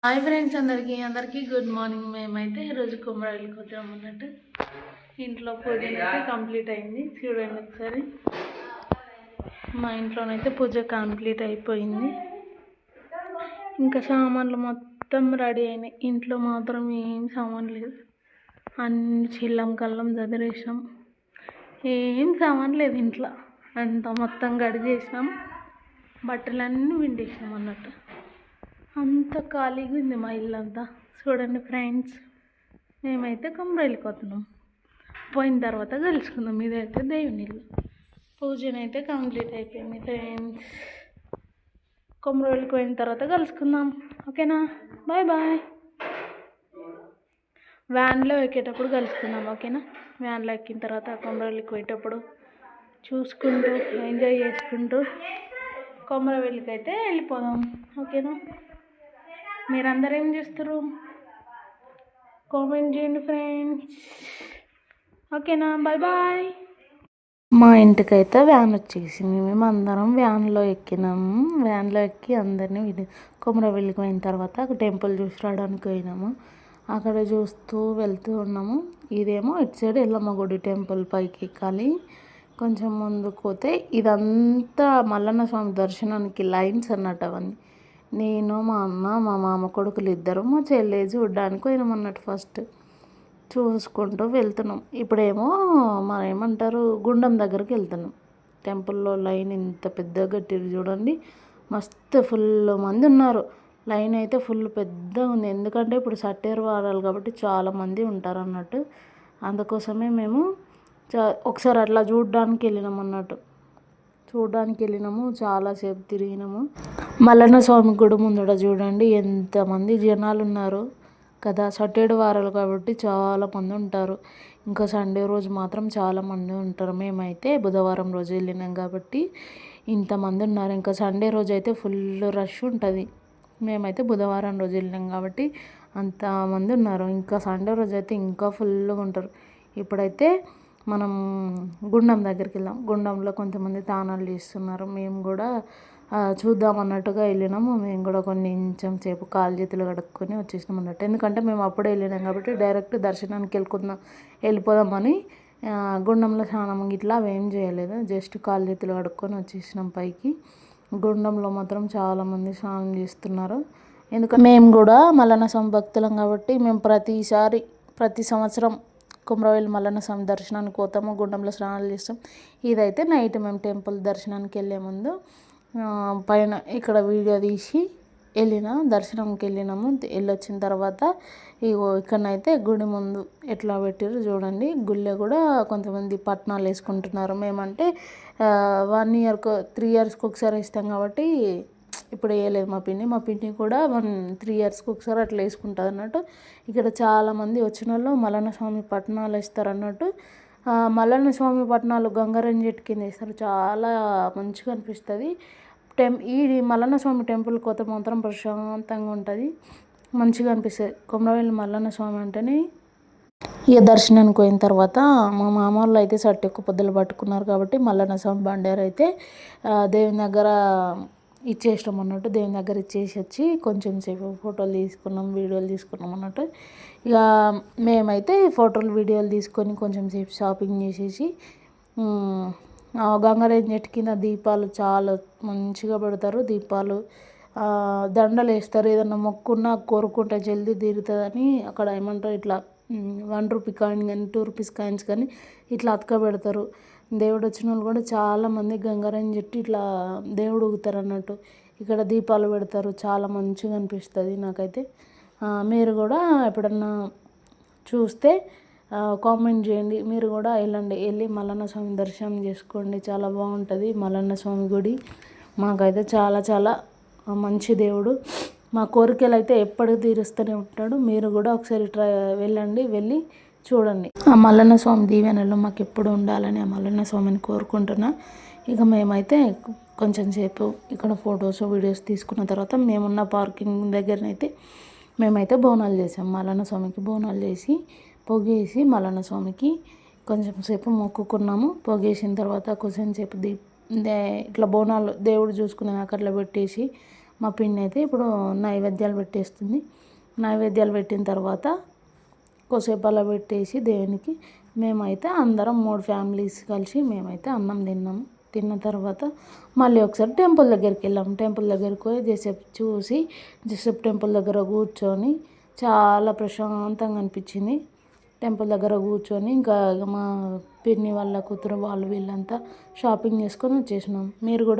Hi friends, అందరికీ good morning. మేమైతే ఈరోజు కుమ్మరాయికి వచ్చాము అన్నట్టు. ఇంట్లో పూజ అయితే కంప్లీట్ అయింది. చూడండి ఒకసారి, మా ఇంట్లోనైతే పూజ కంప్లీట్ అయిపోయింది. ఇంకా సామాన్లు మొత్తం రెడీ అయినాయి. ఇంట్లో మాత్రం ఏం సామాన్ లేదు, అన్ని చిల్లం కల్లం చదిరేసినాం. ఏం సామాన్ లేదు ఇంట్లో, అంతా మొత్తం గడిగేసినాం. బట్టలన్నీ విండేసినాం అన్నట్టు. అంత ఖాళీగా ఉంది మా ఇల్లు అంతా. చూడండి ఫ్రెండ్స్, మేమైతే కొమ్మరాయికి పోతున్నాం. పోయిన తర్వాత కలుసుకుందాం. ఇదైతే దేవుని ఇల్లు. పూజనైతే కంప్లీట్ అయిపోయింది ఫ్రెండ్స్. కొమ్మరాయికి పోయిన తర్వాత కలుసుకుందాం, ఓకేనా? Bye bye. వ్యాన్లో ఎక్కేటప్పుడు కలుసుకుందాం, ఓకేనా? వ్యాన్లో ఎక్కిన తర్వాత కొమ్మరాయికి పోయేటప్పుడు చూసుకుంటూ ఎంజాయ్ చేసుకుంటూ కొమ్మరాయికి అయితే వెళ్ళిపోదాం, ఓకేనా? మీరందరూ ఏం చేస్తారు? కామెంట్ చేయండి ఫ్రెండ్స్, ఓకేనా? Bye bye. మా ఇంటికైతే వ్యాన్ వచ్చేసింది. మేము అందరం వ్యాన్లో ఎక్కినాము. వ్యాన్లో ఎక్కి అందరినీ కొమరవెల్లికి పోయిన తర్వాత టెంపుల్ చూసి రావడానికి పోయినాము. అక్కడ చూస్తూ వెళ్తూ ఉన్నాము. ఇదేమో ఇటు సైడ్ ఎల్లమ్మ గుడి టెంపుల్ పైకి ఎక్కాలి. కొంచెం ముందుకు పోతే ఇదంతా మల్లన్న స్వామి దర్శనానికి లైన్స్ అన్నట్టు. అవన్నీ నేను, మా అమ్మ, మా మామ కొడుకులు ఇద్దరు, మా చెల్లి చూడడానికి పోయినామన్నట్టు. ఫస్ట్ చూసుకుంటూ వెళ్తున్నాం. ఇప్పుడేమో మనం ఏమంటారు, గుండం దగ్గరికి వెళ్తున్నాం. టెంపుల్లో లైన్ ఇంత పెద్దగా కట్టిరు చూడండి. మస్తు ఫుల్ మంది ఉన్నారు. లైన్ అయితే ఫుల్ పెద్దగా ఉంది. ఎందుకంటే ఇప్పుడు సట్టేరు వారాలు కాబట్టి చాలామంది ఉంటారు అన్నట్టు. అందుకోసమే మేము ఒకసారి అట్లా చూడడానికి వెళ్ళినాం అన్నట్టు. చాలాసేపు తిరిగినాము. మల్లన్న స్వామి గుడి ముందట చూడండి ఎంతమంది జనాలు ఉన్నారు కదా. సట్టేడు వారాలు కాబట్టి చాలామంది ఉంటారు. ఇంకా సండే రోజు మాత్రం చాలామంది ఉంటారు. మేమైతే బుధవారం రోజు వెళ్ళినాం కాబట్టి ఇంతమంది ఉన్నారు. ఇంకా సండే రోజు అయితే ఫుల్ రష్ ఉంటుంది. మేమైతే బుధవారం రోజు వెళ్ళినాం కాబట్టి అంతమంది ఉన్నారు. ఇంకా సండే రోజు అయితే ఇంకా ఫుల్గా ఉంటారు. ఇప్పుడైతే మనం గుండం దగ్గరికి వెళ్దాం. గుండంలో కొంతమంది తానాలు చేస్తున్నారు. మేము కూడా చూద్దాం అన్నట్టుగా వెళ్ళినాము. మేము కూడా కొంచెం సేపు కాలు చేతులు కడుక్కొని వచ్చేసినాం అన్నట్టు. ఎందుకంటే మేము అప్పుడే వెళ్ళినాం కాబట్టి డైరెక్ట్ దర్శనానికి వెళ్ళిపోదామని గుండంలో స్నానం ఇట్లా అవేం చేయలేదు. జస్ట్ కాలు చేతులు కడుక్కొని వచ్చేసినాం పైకి. గుండంలో మాత్రం చాలామంది స్నానం చేస్తున్నారు. ఎందుకంటే మేము కూడా మల్లన్న స్వామి భక్తులం కాబట్టి మేము ప్రతి సంవత్సరం కొమరవెల్లి మల్లన్న స్వామి దర్శనానికి పోతాము, గుండంలో స్నానాలు చేస్తాం. ఇదైతే నైట్ మేము టెంపుల్ దర్శనానికి వెళ్ళే ముందు పైన ఇక్కడ వీడియో తీసి దర్శనంకి వెళ్ళినాము. వెళ్ళొచ్చిన తర్వాత ఇక్కడనైతే గుడి ముందు ఎట్లా పెట్టారు చూడండి. గుళ్ళో కూడా కొంతమంది పట్నాలు వేసుకుంటున్నారు. మేమంటే 1 year 3 yearsకి ఒకసారి వేస్తాం కాబట్టి ఇప్పుడు వేయలేదు. మా పిన్ని కూడా 3 yearsకి ఒకసారి అట్లా వేసుకుంటుంది అన్నట్టు. ఇక్కడ చాలామంది వచ్చిన వాళ్ళు మల్లన్న స్వామి పట్నాలు వేస్తారు అన్నట్టు. మల్లన్న స్వామి పట్నాలు గంగారం చెట్టు కింద వేస్తారు. చాలా మంచిగా అనిపిస్తుంది. ఈ మల్లన్న స్వామి టెంపుల్కి పోతే మాత్రం ప్రశాంతంగా ఉంటుంది, మంచిగా అనిపిస్తుంది. కొమరవెల్లి మల్లన్న స్వామి అంటేనే. ఇక దర్శనానికి పోయిన తర్వాత మా మామ వాళ్ళు అయితే సట్టెక్కు పొద్దులు పట్టుకున్నారు కాబట్టి మల్లన్న స్వామి బండారు అయితే దేవుని దగ్గర ఇచ్చేసినాం అన్నట్టు. దేవుని దగ్గర ఇచ్చేసి వచ్చి కొంచెం సేపు ఫోటోలు తీసుకున్నాం, వీడియోలు తీసుకున్నాం అన్నట్టు. ఇక మేమైతే ఫోటోలు వీడియోలు తీసుకొని కొంచెం సేపు షాపింగ్ చేసేసి గంగారేం చెట్టు కింద దీపాలు చాలా మంచిగా పెడతారు. దీపాలు దండలు వేస్తారు. ఏదన్నా మొక్కున్నా కోరుకుంటే జల్దీ తీరుతుందని అక్కడ ఏమంటారు, ఇట్లా 1 rupee కాయిన్ కానీ 2 rupees కాయిన్స్ కానీ ఇట్లా అతకబెడతారు. దేవుడు వచ్చిన వాళ్ళు కూడా చాలామంది గంగారం చెట్టు ఇట్లా దేవుడు ఊగుతారు అన్నట్టు. ఇక్కడ దీపాలు పెడతారు. చాలా మంచిగా అనిపిస్తుంది నాకైతే. మీరు కూడా ఎప్పుడన్నా చూస్తే కామెంట్ చేయండి. మీరు కూడా వెళ్ళి మల్లన్న స్వామి దర్శనం చేసుకోండి. చాలా బాగుంటుంది మల్లన్న స్వామి గుడి. మాకైతే చాలా చాలా మంచి దేవుడు. మా కోరికలు అయితే ఎప్పటికీ తీరుస్తూనే ఉంటాడు. మీరు కూడా ఒకసారి వెళ్ళి చూడండి. ఆ మల్లన్న స్వామి దీవెనలు మాకు ఎప్పుడు ఉండాలని ఆ మల్లన్న స్వామిని కోరుకుంటున్నా. ఇక మేమైతే కొంచెం సేపు ఇక్కడ ఫొటోస్ వీడియోస్ తీసుకున్న తర్వాత మేమున్న పార్కింగ్ దగ్గరనైతే మేమైతే బోనాలు చేసాం. మల్లన్న స్వామికి బోనాలు చేసి పొగేసి మల్లన్న స్వామికి కొంచెం సేపు మొక్కుకున్నాము. పొగేసిన తర్వాత కొంచెం సేపు ఇట్లా బోనాలు దేవుడు చూసుకునేదాకా అట్లా పెట్టేసి మా పిన్ని అయితే ఇప్పుడు నైవేద్యాలు పెట్టేస్తుంది. నైవేద్యాలు పెట్టిన తర్వాత కొద్దిసేపు అలా పెట్టేసి దేవునికి మేమైతే అందరం 3 ఫ్యామిలీస్ కలిసి మేమైతే అన్నం తిన్నాము. తిన్న తర్వాత మళ్ళీ ఒకసారి టెంపుల్ దగ్గరికి వెళ్ళాము. టెంపుల్ దగ్గరికి పోయి జసేపు చూసి జసేపు టెంపుల్ దగ్గర కూర్చొని చాలా ప్రశాంతంగా అనిపించింది. టెంపుల్ దగ్గర కూర్చొని ఇంకా మా పిన్ని వాళ్ళ కూతురు వాళ్ళు వీళ్ళంతా షాపింగ్ చేసుకొని వచ్చేసినాం. మీరు కూడా